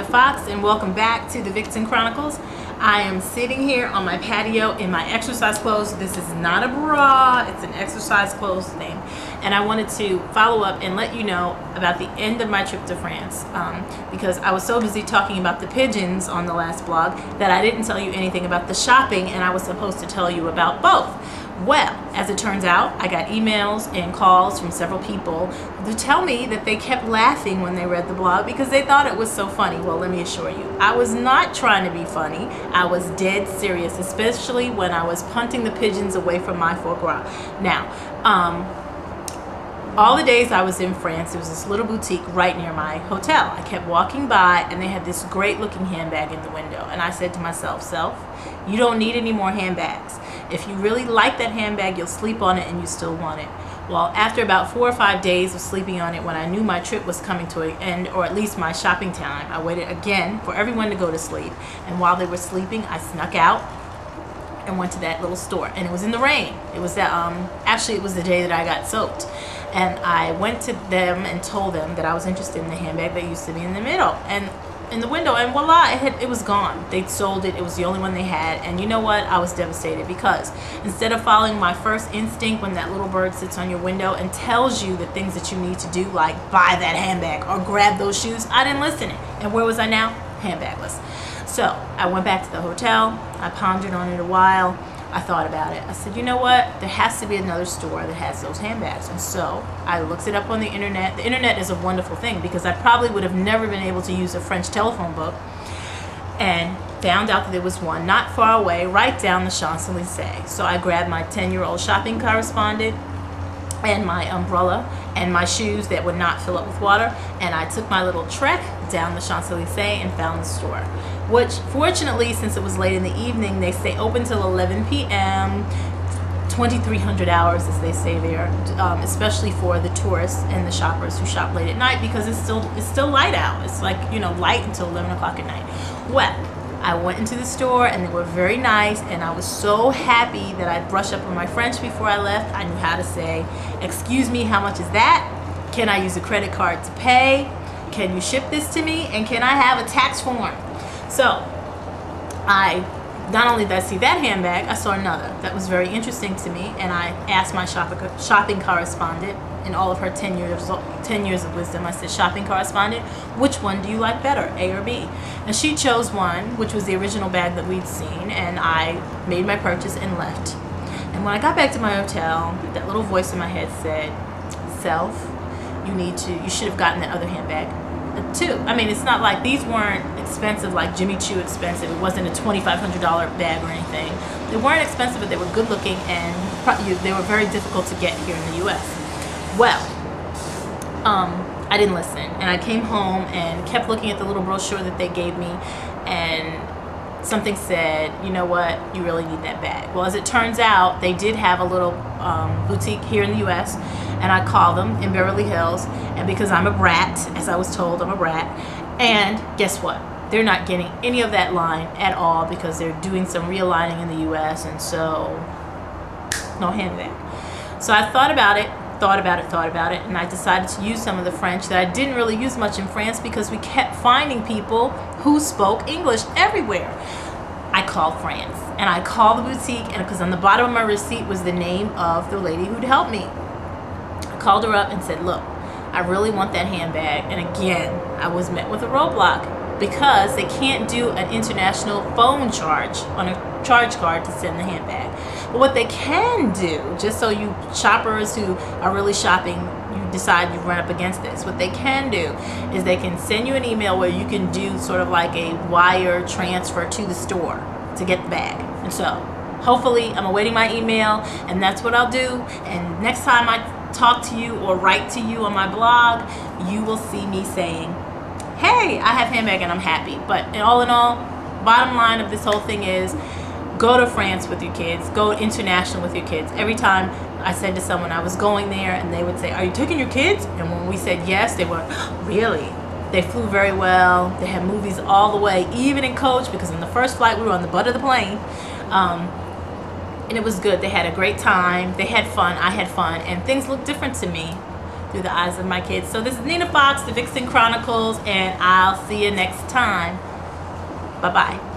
Foxx, and welcome back to the Vixwn Chronicles. I am sitting here on my patio in my exercise clothes. This is not a bra, it's an exercise clothes thing. And I wanted to follow up and let you know about the end of my trip to France, because I was so busy talking about the pigeons on the last blog that I didn't tell you anything about the shopping, and I was supposed to tell you about both. Well, as it turns out, I got emails and calls from several people to tell me that they kept laughing when they read the blog because they thought it was so funny. Well, let me assure you, I was not trying to be funny. I was dead serious, especially when I was punting the pigeons away from my foie gras. Now, all the days I was in France, there was this little boutique right near my hotel. I kept walking by and they had this great looking handbag in the window. And I said to myself, you don't need any more handbags. If you really like that handbag, you'll sleep on it and you still want it. Well, after about 4 or 5 days of sleeping on it, when I knew my trip was coming to an end, or at least my shopping time, I waited again for everyone to go to sleep. And while they were sleeping, I snuck out and went to that little store. And it was in the rain. It was that, actually it was the day that I got soaked. And I went to them and told them that I was interested in the handbag that used to be in the middle and in the window, and voila, it was gone. They'd sold it. It was the only one they had. And you know what? I was devastated because instead of following my first instinct when that little bird sits on your window and tells you the things that you need to do, like buy that handbag or grab those shoes, I didn't listen. And where was I now? Handbagless. So I went back to the hotel. I pondered on it a while. I thought about it. I said, you know what? There has to be another store that has those handbags. And so I looked it up on the internet. The internet is a wonderful thing because I probably would have never been able to use a French telephone book, and found out that there was one not far away, right down the Champs-Elysees. So I grabbed my 10-year-old shopping correspondent and my umbrella and my shoes that would not fill up with water, and I took my little trek down the Champs-Elysees and found the store, which fortunately, since it was late in the evening, they stay open till 11 p.m. 2,300 hours, as they say there, especially for the tourists and the shoppers who shop late at night, because it's still light out. It's like, you know, light until 11 o'clock at night. Well, I went into the store and they were very nice, and I was so happy that I brushed up on my French before I left. I knew how to say, excuse me, how much is that? Can I use a credit card to pay? Can you ship this to me? And can I have a tax form? So not only did I see that handbag, I saw another that was very interesting to me, and I asked my shopping correspondent in all of her 10 years of wisdom, I said, shopping correspondent, which one do you like better, A or B? And she chose one, which was the original bag that we'd seen, and I made my purchase and left. And when I got back to my hotel, that little voice in my head said, Self, you should have gotten that other handbag too. I mean, it's not like these weren't expensive like Jimmy Choo expensive. It wasn't a $2,500 bag or anything. They weren't expensive, but they were good looking, and they were very difficult to get here in the US. Well, I didn't listen, and I came home and kept looking at the little brochure that they gave me, and something said, you know what, you really need that bag. Well, as it turns out, they did have a little boutique here in the US, and I called them in Beverly Hills, and because I'm a brat, as I was told, I'm a brat, and guess what? They're not getting any of that line at all because they're doing some realigning in the US, and so no handbag. So I thought about it, and I decided to use some of the French that I didn't really use much in France because we kept finding people who spoke English everywhere. I called France, and I called the boutique, and because on the bottom of my receipt was the name of the lady who'd helped me. I called her up and said, look, I really want that handbag. And again, I was met with a roadblock because they can't do an international phone charge on a charge card to send the handbag. But what they can do, just so you shoppers who are really shopping, you decide you run up against this, what they can do is they can send you an email where you can do sort of like a wire transfer to the store to get the bag. And so hopefully I'm awaiting my email, and that's what I'll do. And next time I talk to you or write to you on my blog, you will see me saying, hey, I have handbag and I'm happy. But all in all, bottom line of this whole thing is, go to France with your kids, go international with your kids. Every time I said to someone I was going there, and they would say, are you taking your kids? And when we said yes, they were, really? They flew very well. They had movies all the way, even in coach, because in the first flight we were on the butt of the plane. And it was good. They had a great time. They had fun. I had fun. And things looked different to me through the eyes of my kids. So this is Nina Foxx, the Vixwn Chronicles, and I'll see you next time. Bye-bye.